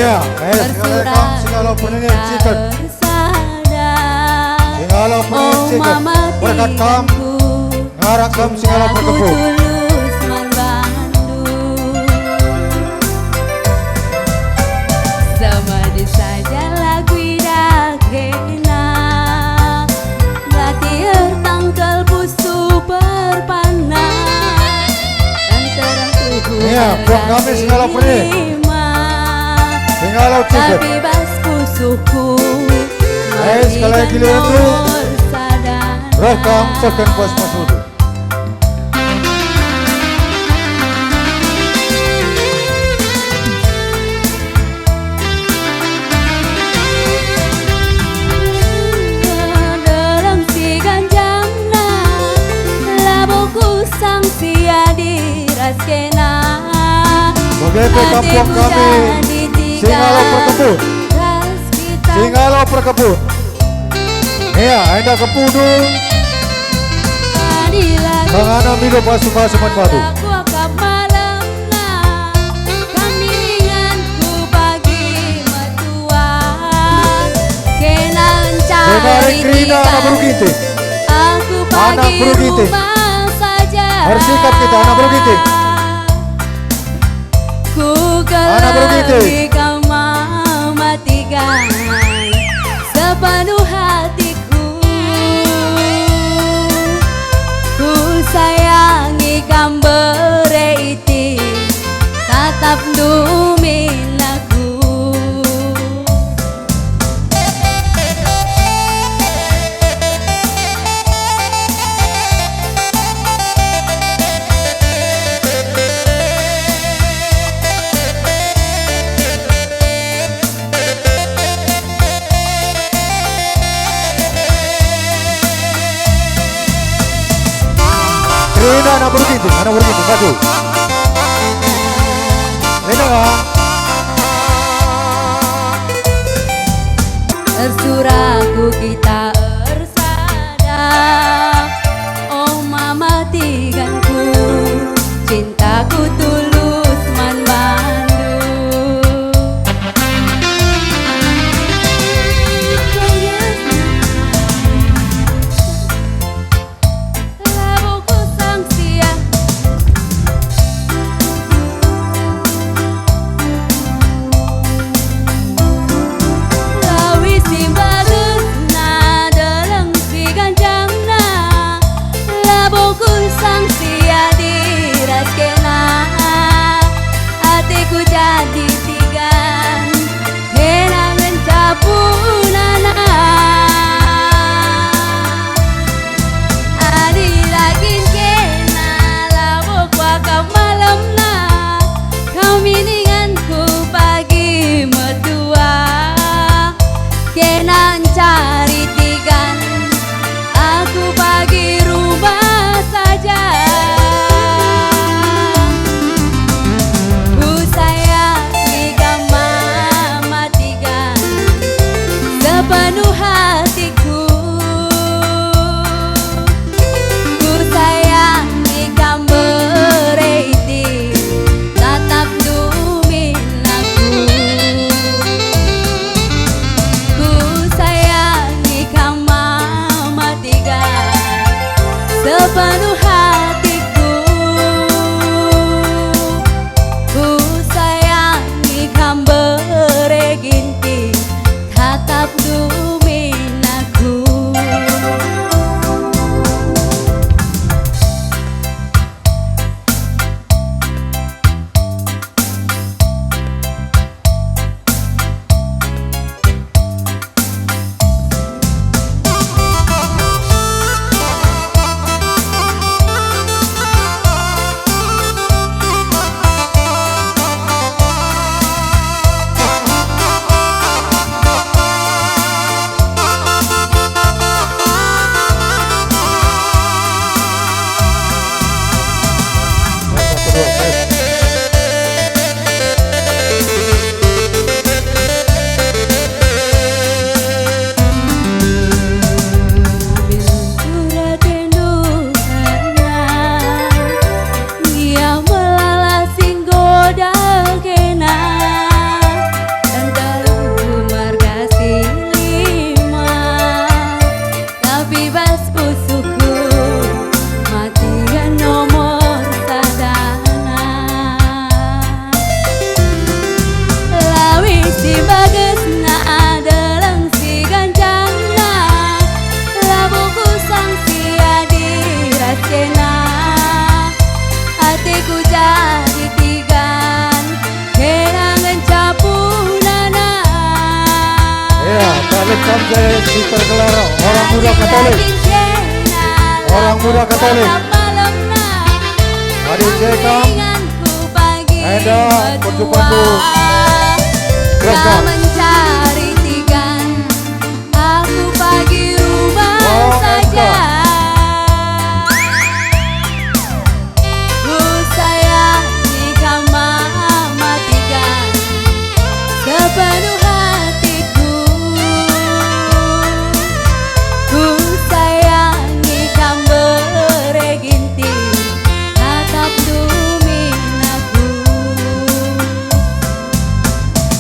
Iya, silakan segala pendengar cikat. Segala pendengar cikat. Berkatam, ngarakam segala perkebun. Semedi saja lagu idakena, melatih tanggal busu berpanah antara tubuh. Iya, buat kami segala pendengar. Segala cikat. Tapi basku suku Sekali lagi giliran dulu. Rekam second pas masuk. dalam si ganjangna labuku sang sia diraskena Begitu kampung kami Singalo perkebun. Singalo perkebun. Iya, anda kepudu. Mengana minum basuh-basuh batu. Kenari Krina anak berukiti. Anak berukiti. Bersikap kita anak berukiti. Anak berukiti. Sepenuh hatiku ku sayangi kambere iti tatap duminaku. Rina anak berukiti, maju. Rina lah. Tersuraku kita ersadap, oh mama tiganku, cintaku tulus man bandu. Labuku sang siang lawi simbaluna dalam si ganjangna labuku sang sia diraskena Samsai si tergelar orang muda Katolik. Orang muda Katolik. Adik Jekam, Eda, Perjupandu, Kresna.